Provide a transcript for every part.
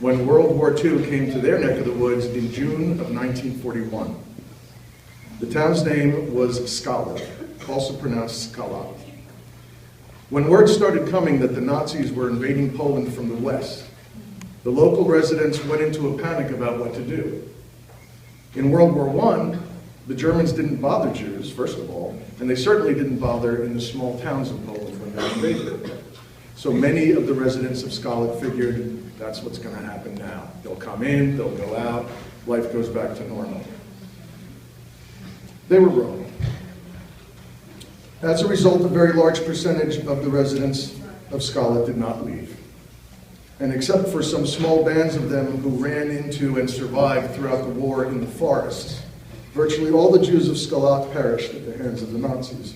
when World War II came to their neck of the woods in June of 1941. The town's name was Skalat, also pronounced Skalat. When word started coming that the Nazis were invading Poland from the west, the local residents went into a panic about what to do. In World War I, the Germans didn't bother Jews, first of all, and they certainly didn't bother in the small towns of Poland when they invaded. So many of the residents of Skalat figured that's what's going to happen now. They'll come in, they'll go out, life goes back to normal. They were wrong. As a result, a very large percentage of the residents of Skalat did not leave. And except for some small bands of them who ran into and survived throughout the war in the forests, virtually all the Jews of Skalat perished at the hands of the Nazis.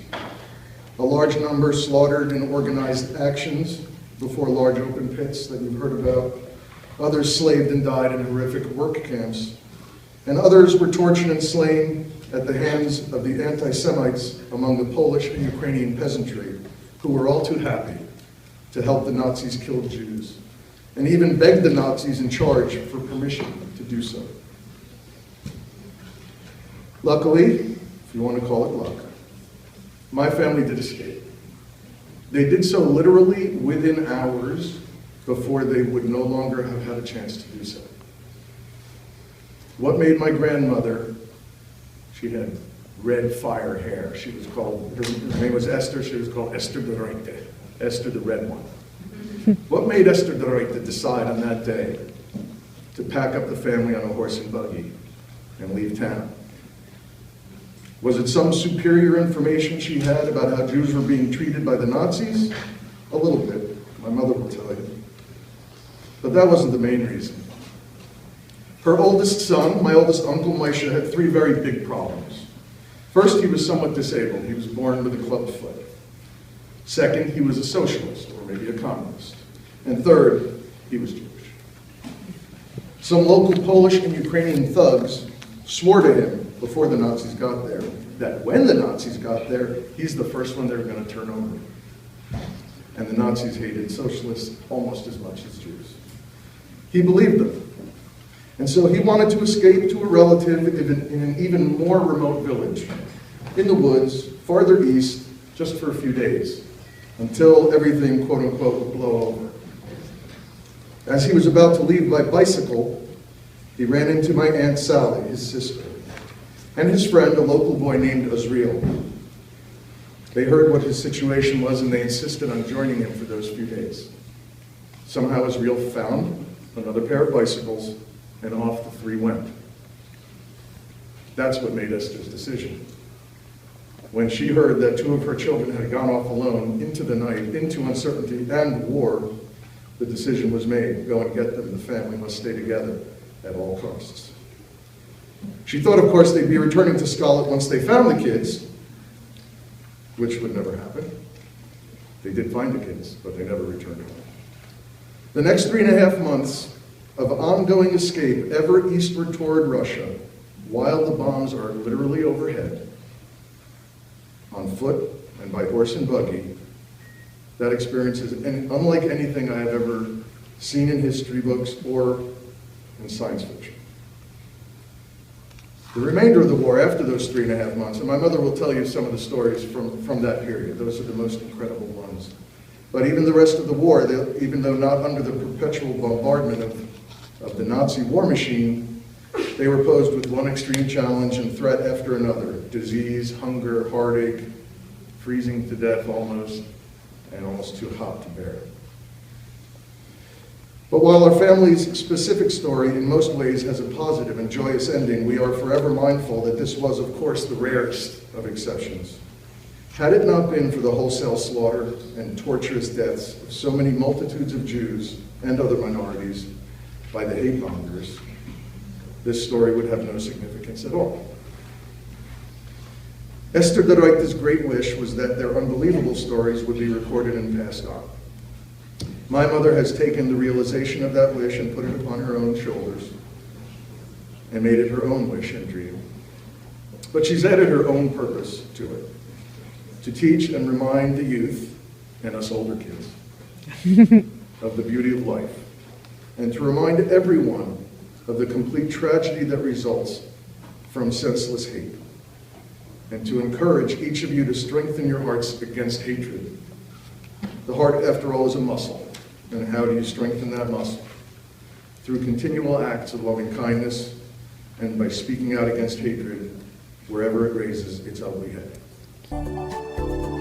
A large number slaughtered in organized actions before large open pits that you've heard about. Others slaved and died in horrific work camps. And others were tortured and slain at the hands of the anti-Semites among the Polish and Ukrainian peasantry, who were all too happy to help the Nazis kill Jews, and even begged the Nazis in charge for permission to do so. Luckily, if you want to call it luck, my family did escape. They did so literally within hours before they would no longer have had a chance to do so. What made my grandmother, she had red fire hair. She was called, her name was Esther, she was called Esther de Reuter, Esther the Red One. What made Esther de Reuter decide on that day to pack up the family on a horse and buggy and leave town? Was it some superior information she had about how Jews were being treated by the Nazis? A little bit, my mother will tell you. But that wasn't the main reason. Her oldest son, my oldest uncle Moshe, had three very big problems. First, he was somewhat disabled. He was born with a club foot. Second, he was a socialist, or maybe a communist. And third, he was Jewish. Some local Polish and Ukrainian thugs swore to him before the Nazis got there that when the Nazis got there, he's the first one they were going to turn over. And the Nazis hated socialists almost as much as Jews. He believed them. And so he wanted to escape to a relative in an even more remote village, in the woods, farther east, just for a few days, until everything, quote unquote, would blow over. As he was about to leave by bicycle, he ran into my Aunt Sally, his sister, and his friend, a local boy named Azriel. They heard what his situation was and they insisted on joining him for those few days. Somehow Azriel found another pair of bicycles and off the three went. That's what made Esther's decision. When she heard that two of her children had gone off alone into the night, into uncertainty and war, the decision was made. Go and get them. The family must stay together at all costs. She thought, of course, they'd be returning to Skalat once they found the kids, which would never happen. They did find the kids, but they never returned home. The next 3.5 months of ongoing escape ever eastward toward Russia, while the bombs are literally overhead, on foot and by horse and buggy, that experience is unlike anything I have ever seen in history books or in science fiction. The remainder of the war after those 3.5 months, and my mother will tell you some of the stories from that period. Those are the most incredible ones. But even the rest of the war, even though not under the perpetual bombardment of the Nazi war machine, they were posed with one extreme challenge and threat after another: disease, hunger, heartache, freezing to death almost, and almost too hot to bear. But while our family's specific story in most ways has a positive and joyous ending, we are forever mindful that this was, of course, the rarest of exceptions. Had it not been for the wholesale slaughter and torturous deaths of so many multitudes of Jews and other minorities by the hate mongers, this story would have no significance at all. Esther de Reuter's great wish was that their unbelievable stories would be recorded and passed on. My mother has taken the realization of that wish and put it upon her own shoulders and made it her own wish and dream. But she's added her own purpose to it: to teach and remind the youth, and us older kids, of the beauty of life, and to remind everyone of the complete tragedy that results from senseless hate, and to encourage each of you to strengthen your hearts against hatred. The heart, after all, is a muscle, and how do you strengthen that muscle? Through continual acts of loving kindness and by speaking out against hatred wherever it raises its ugly head.